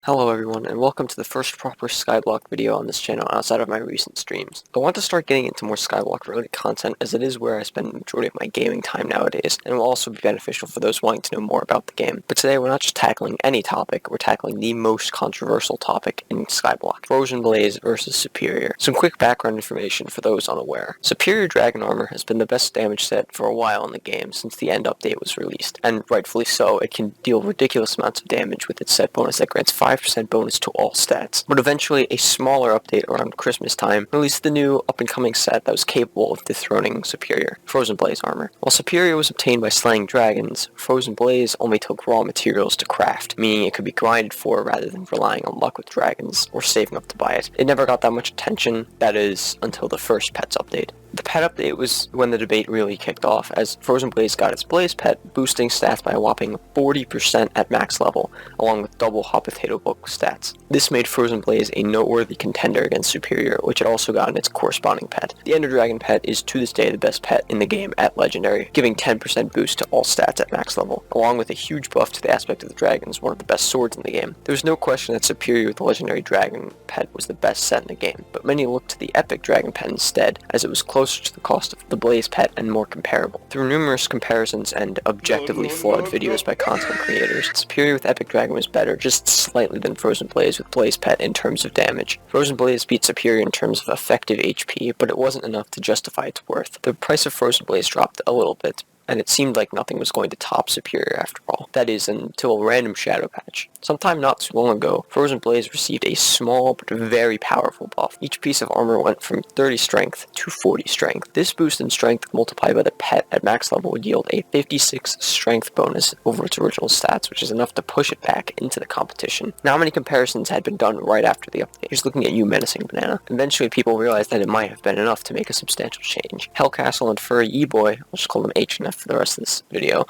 Hello everyone, and welcome to the first proper Skyblock video on this channel outside of my recent streams. I want to start getting into more Skyblock related content as it is where I spend the majority of my gaming time nowadays, and it will also be beneficial for those wanting to know more about the game. But today we're not just tackling any topic, we're tackling the most controversial topic in Skyblock: Frozen Blaze versus Superior. Some quick background information for those unaware. Superior Dragon Armor has been the best damage set for a while in the game since the end update was released, and rightfully so. It can deal ridiculous amounts of damage with its set bonus that grants 5% bonus to all stats. But eventually, a smaller update around Christmas time released the new up-and-coming set that was capable of dethroning Superior, Frozen Blaze Armor. While Superior was obtained by slaying dragons, Frozen Blaze only took raw materials to craft, meaning it could be grinded for rather than relying on luck with dragons or saving up to buy it. It never got that much attention, that is, until the first Pets update. The pet update was when the debate really kicked off, as Frozen Blaze got its Blaze pet, boosting stats by a whopping 40% at max level, along with double Hot Potato Book stats. This made Frozen Blaze a noteworthy contender against Superior, which had also gotten its corresponding pet. The Ender Dragon pet is to this day the best pet in the game at Legendary, giving 10% boost to all stats at max level, along with a huge buff to the aspect of the dragons, one of the best swords in the game. There was no question that Superior with the Legendary Dragon pet was the best set in the game, but many looked to the Epic Dragon pet instead, as it was closer to the cost of the Blaze pet and more comparable. Through numerous comparisons and objectively flawed videos by content creators, Superior with Epic Dragon was better just slightly than Frozen Blaze with Blaze pet in terms of damage. Frozen Blaze beat Superior in terms of effective HP, but it wasn't enough to justify its worth. The price of Frozen Blaze dropped a little bit, and it seemed like nothing was going to top Superior after all. That is, until a random shadow patch. Sometime not too long ago, Frozen Blaze received a small but very powerful buff. Each piece of armor went from 30 strength to 40 strength. This boost in strength multiplied by the pet at max level would yield a 56 strength bonus over its original stats, which is enough to push it back into the competition. Not many comparisons had been done right after the update. Here's looking at you, Menacing Banana. Eventually people realized that it might have been enough to make a substantial change. Hellcastle and FurryEBoy, I'll just call them H&F for the rest of this video,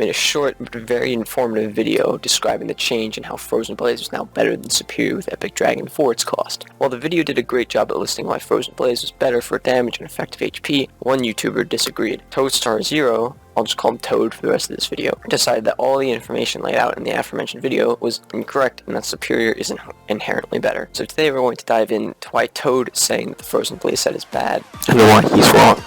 made a short but very informative video describing the change and how Frozen Blaze is now better than Superior with Epic Dragon for its cost. While the video did a great job at listing why Frozen Blaze was better for damage and effective HP, one YouTuber disagreed. Toadstar0, I'll just call him Toad for the rest of this video, decided that all the information laid out in the aforementioned video was incorrect and that Superior is inherently better. So today we're going to dive into why Toad is saying that the Frozen Blaze set is bad, and why he's wrong.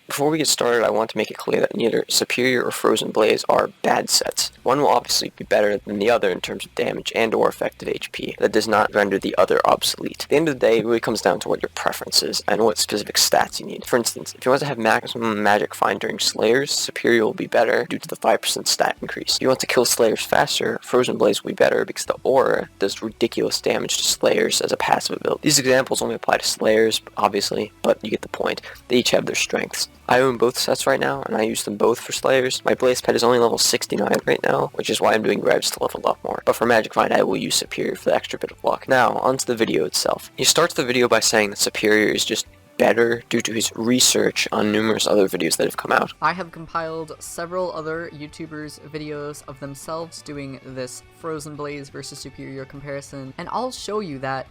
Before we get started, I want to make it clear that neither Superior or Frozen Blaze are bad sets. One will obviously be better than the other in terms of damage and or effective HP. That does not render the other obsolete. At the end of the day, it really comes down to what your preference is and what specific stats you need. For instance, if you want to have maximum magic find during Slayers, Superior will be better due to the 5% stat increase. If you want to kill Slayers faster, Frozen Blaze will be better because the aura does ridiculous damage to Slayers as a passive ability. These examples only apply to Slayers, obviously, but you get the point. They each have their strengths. I own both sets right now, and I use them both for Slayers. My Blaze pet is only level 69 right now, which is why I'm doing grabs to level up more. But for Magic Find, I will use Superior for the extra bit of luck. Now, onto the video itself. He starts the video by saying that Superior is just better due to his research on numerous other videos that have come out. I have compiled several other YouTubers' videos of themselves doing this Frozen Blaze versus Superior comparison, and I'll show you that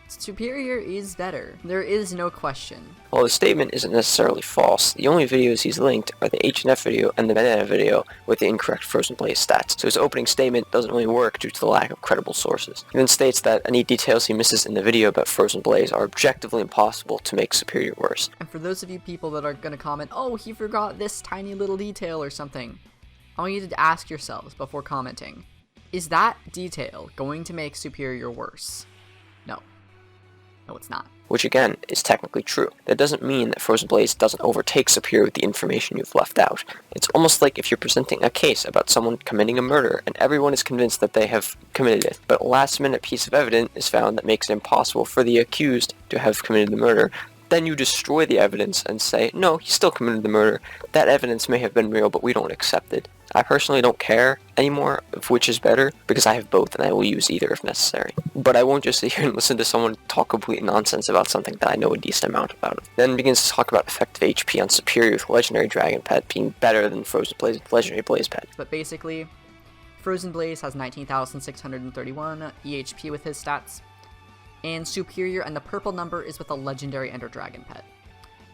Superior is better. There is no question. While the statement isn't necessarily false, the only videos he's linked are the H&F video and the Banana video with the incorrect Frozen Blaze stats, so his opening statement doesn't really work due to the lack of credible sources. He then states that any details he misses in the video about Frozen Blaze are objectively impossible to make Superior worse. And for those of you people that are gonna comment, oh, he forgot this tiny little detail or something, I want you to ask yourselves before commenting, is that detail going to make Superior worse? No. No, it's not. Which again, is technically true. That doesn't mean that Frozen Blaze doesn't overtake Superior with the information you've left out. It's almost like if you're presenting a case about someone committing a murder, and everyone is convinced that they have committed it, but a last-minute piece of evidence is found that makes it impossible for the accused to have committed the murder. Then you destroy the evidence and say, no, he still committed the murder. That evidence may have been real, but we don't accept it. I personally don't care anymore of which is better, because I have both and I will use either if necessary. But I won't just sit here and listen to someone talk complete nonsense about something that I know a decent amount about. Then begins to talk about effective HP on Superior with Legendary Dragon Pet being better than Frozen Blaze with Legendary Blaze Pet. But basically, Frozen Blaze has 19,631 EHP with his stats, and Superior, and the purple number is with a legendary Ender Dragon pet.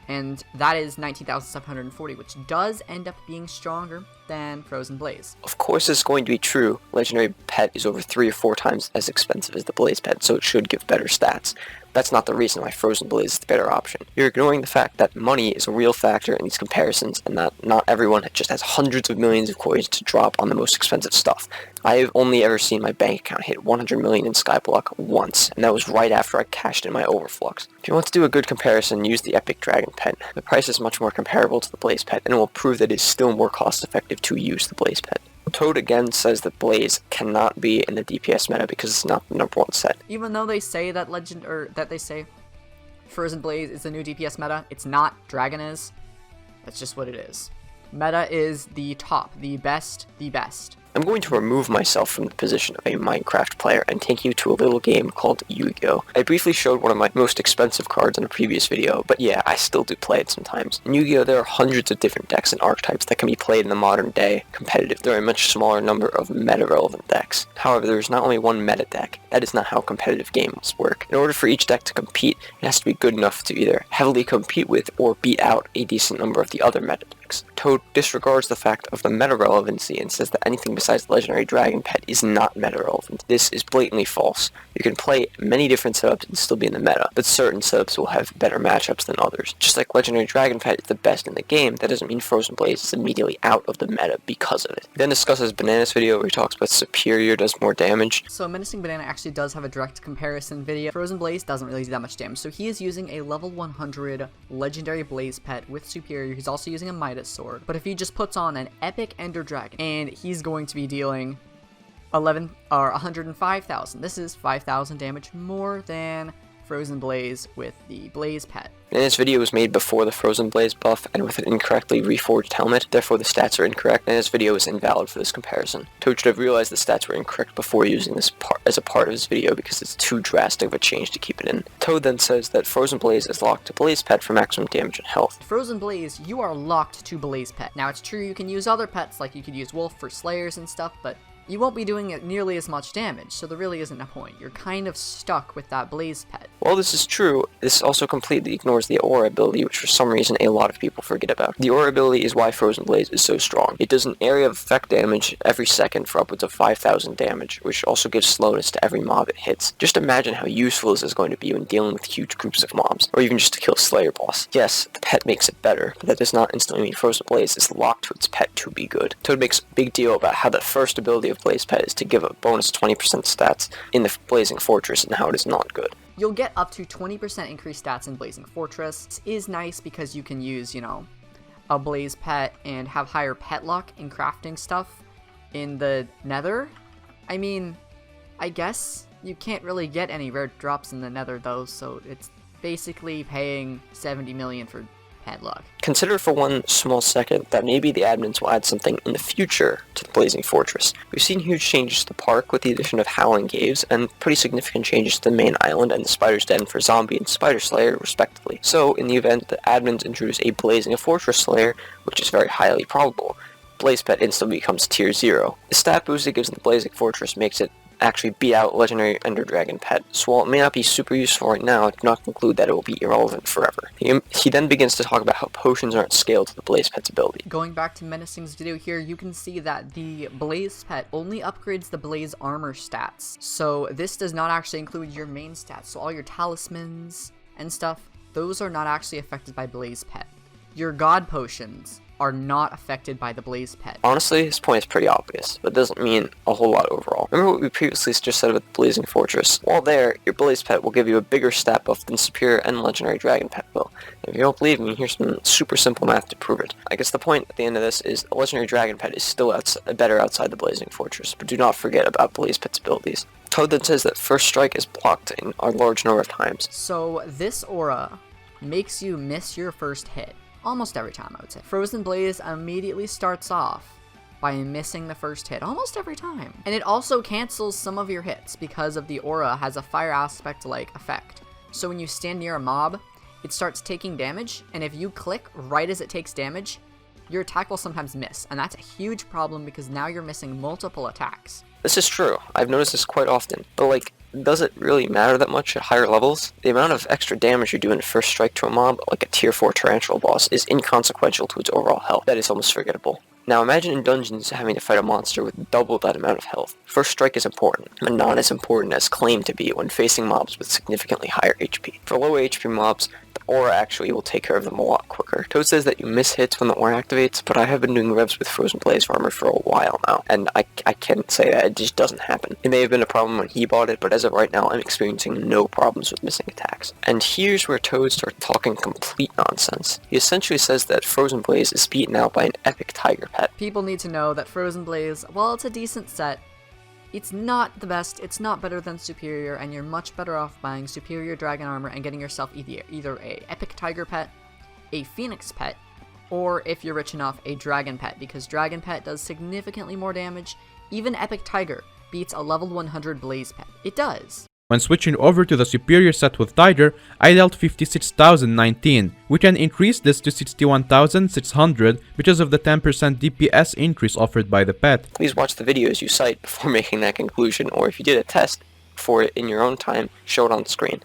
And that is 19,740, which does end up being stronger than Frozen Blaze. Of course it's going to be true. Legendary pet is over 3 or 4 times as expensive as the Blaze pet, so it should give better stats. That's not the reason why Frozen Blaze is the better option. You're ignoring the fact that money is a real factor in these comparisons, and that not everyone just has hundreds of millions of coins to drop on the most expensive stuff. I have only ever seen my bank account hit 100 million in Skyblock once, and that was right after I cashed in my overflux. If you want to do a good comparison, use the Epic Dragon pet. The price is much more comparable to the Blaze pet, and it will prove that it is still more cost effective to use the Blaze pet. Toad again says that Blaze cannot be in the DPS meta because it's not the number 1 set. Even though they say that they say Frozen Blaze is the new DPS meta, it's not. Dragon is. That's just what it is. Meta is the top, the best, the best. I'm going to remove myself from the position of a Minecraft player and take you to a little game called Yu-Gi-Oh! I briefly showed one of my most expensive cards in a previous video, but yeah, I still do play it sometimes. In Yu-Gi-Oh! There are hundreds of different decks and archetypes that can be played in the modern day competitive. There are a much smaller number of meta-relevant decks. However, there is not only one meta deck. That is not how competitive games work. In order for each deck to compete, it has to be good enough to either heavily compete with or beat out a decent number of the other meta decks. Toad disregards the fact of the meta relevancy and says that anything besides the Legendary Dragon pet is not meta relevant. This is blatantly false. You can play many different setups and still be in the meta, but certain setups will have better matchups than others. Just like Legendary Dragon pet is the best in the game, that doesn't mean Frozen Blaze is immediately out of the meta because of it. He then discusses Banana's video where he talks about Superior does more damage. So Menacing Banana actually does have a direct comparison video. Frozen Blaze doesn't really do that much damage, so he is using a level 100 Legendary Blaze pet with Superior. He's also using a Midas Sword. But if he just puts on an epic Ender Dragon, and he's going to be dealing 105,000. This is 5,000 damage more than Frozen Blaze with the Blaze pet. And this video was made before the Frozen Blaze buff and with an incorrectly reforged helmet, therefore the stats are incorrect, and this video is invalid for this comparison. Toad should have realized the stats were incorrect before using this as a part of his video because it's too drastic of a change to keep it in. Toad then says that Frozen Blaze is locked to Blaze pet for maximum damage and health. Frozen Blaze, you are locked to Blaze pet. Now it's true you can use other pets, like you could use Wolf for Slayers and stuff, but you won't be doing it nearly as much damage, so there really isn't a point. You're kind of stuck with that Blaze pet. While this is true, this also completely ignores the Aura ability, which for some reason a lot of people forget about. The Aura ability is why Frozen Blaze is so strong. It does an area of effect damage every second for upwards of 5,000 damage, which also gives slowness to every mob it hits. Just imagine how useful this is going to be when dealing with huge groups of mobs, or even just to kill Slayer boss. Yes, the pet makes it better, but that does not instantly mean Frozen Blaze is locked to its pet to be good. Toad makes a big deal about how the first ability of Blaze pet is to give a bonus 20% stats in the Blazing Fortress and how it is not good. You'll get up to 20% increased stats in Blazing Fortress. This is nice because you can use, a Blaze pet and have higher pet luck in crafting stuff in the Nether. I mean, I guess you can't really get any rare drops in the Nether though, so it's basically paying 70 million for pet luck. Consider for one small second that maybe the admins will add something in the future to the Blazing Fortress. We've seen huge changes to the park with the addition of Howling Caves, and pretty significant changes to the main island and the Spider's Den for Zombie and Spider Slayer, respectively. So, in the event that admins introduce a Blazing Fortress Slayer, which is very highly probable, Blaze Pet instantly becomes tier 0. The stat boost it gives in the Blazing Fortress makes it actually beat out Legendary Ender Dragon pet, so while it may not be super useful right now, I do not conclude that it will be irrelevant forever. He then begins to talk about how potions aren't scaled to the Blaze pet's ability. Going back to Menacing's video here, you can see that the Blaze pet only upgrades the Blaze armor stats, so this does not actually include your main stats, so all your talismans and stuff, those are not actually affected by Blaze pet. Your god potions are not affected by the Blaze pet. Honestly, his point is pretty obvious, but doesn't mean a whole lot overall. Remember what we previously just said about the Blazing Fortress? While there, your Blaze pet will give you a bigger stat buff than Superior and Legendary Dragon pet will. If you don't believe me, here's some super simple math to prove it. I guess the point at the end of this is the Legendary Dragon pet is still better outside the Blazing Fortress, but do not forget about Blaze pet's abilities. Toad then says that First Strike is blocked in a large number of times. So this aura makes you miss your first hit. Almost every time, I would say. Frozen Blaze immediately starts off by missing the first hit almost every time. And it also cancels some of your hits because of the aura has a fire aspect-like effect. So when you stand near a mob, it starts taking damage, and if you click right as it takes damage, your attack will sometimes miss, and that's a huge problem because now you're missing multiple attacks. This is true. I've noticed this quite often. But like, does it really matter that much at higher levels? The amount of extra damage you do in a first strike to a mob, like a tier 4 tarantula boss, is inconsequential to its overall health. That is almost forgettable. Now imagine in dungeons having to fight a monster with double that amount of health. First strike is important, but not as important as claimed to be when facing mobs with significantly higher HP. For low HP mobs, the aura actually will take care of them a lot quicker. Toad says that you miss hits when the aura activates, but I have been doing revs with Frozen Blaze Armor for a while now, and I can't say that it just doesn't happen. It may have been a problem when he bought it, but as of right now, I'm experiencing no problems with missing attacks. And here's where Toad starts talking complete nonsense. He essentially says that Frozen Blaze is beaten out by an epic tiger pet. People need to know that Frozen Blaze, while it's a decent set, it's not the best, it's not better than Superior, and you're much better off buying Superior Dragon Armor and getting yourself either a Epic Tiger Pet, a Phoenix Pet, or if you're rich enough, a Dragon Pet, because Dragon Pet does significantly more damage. Even Epic Tiger beats a level 100 Blaze Pet. It does. When switching over to the superior set with Tiger, I dealt 56,019. We can increase this to 61,600 because of the 10% DPS increase offered by the pet. Please watch the videos you cite before making that conclusion, or if you did a test for it in your own time, show it on the screen.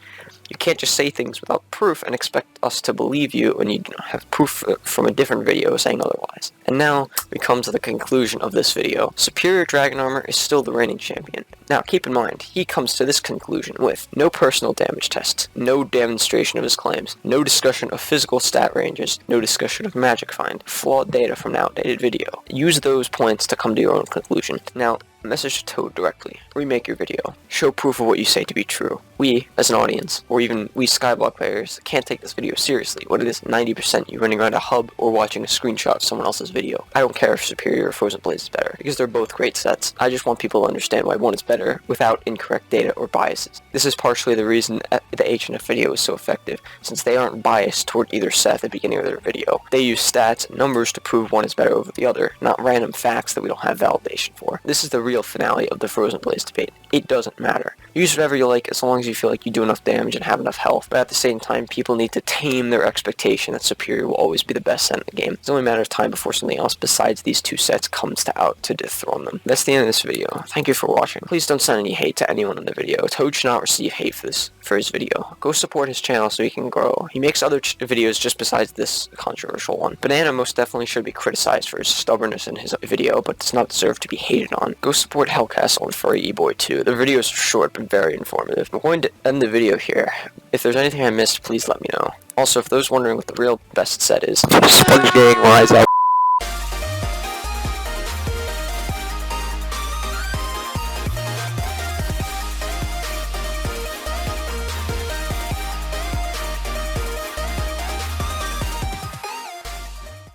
You can't just say things without proof and expect us to believe you when you don't have proof from a different video saying otherwise. And now we come to the conclusion of this video. Superior Dragon Armor is still the reigning champion. Now keep in mind, he comes to this conclusion with no personal damage tests, no demonstration of his claims, no discussion of physical stat ranges, no discussion of magic find, flawed data from an outdated video. Use those points to come to your own conclusion. Now, message to Toad directly. Remake your video. Show proof of what you say to be true. We, as an audience, or even we Skyblock players, can't take this video seriously when it is 90% you running around a hub or watching a screenshot of someone else's video. I don't care if Superior or Frozen Blaze is better, because they're both great sets. I just want people to understand why one is better without incorrect data or biases. This is partially the reason the HNF video is so effective, since they aren't biased toward either set at the beginning of their video. They use stats and numbers to prove one is better over the other, not random facts that we don't have validation for. This is the real finale of the Frozen Blaze debate. It doesn't matter. Use whatever you like as long as you feel like you do enough damage and have enough health, but at the same time, people need to tame their expectation that Superior will always be the best set in the game. It's only a matter of time before something else besides these two sets comes to dethrone them. That's the end of this video. Thank you for watching. Please don't send any hate to anyone in the video. Toad should not receive hate for his video. Go support his channel so he can grow. He makes other videos just besides this controversial one. Banana most definitely should be criticized for his stubbornness in his video, but does not deserve to be hated on. Go support Hellcastle and FurryEBoy too. The videos are short but very informative. I'm going to end the video here. If there's anything I missed, please let me know. Also, if those wondering what the real best set is, Sponge Gang Rise Up.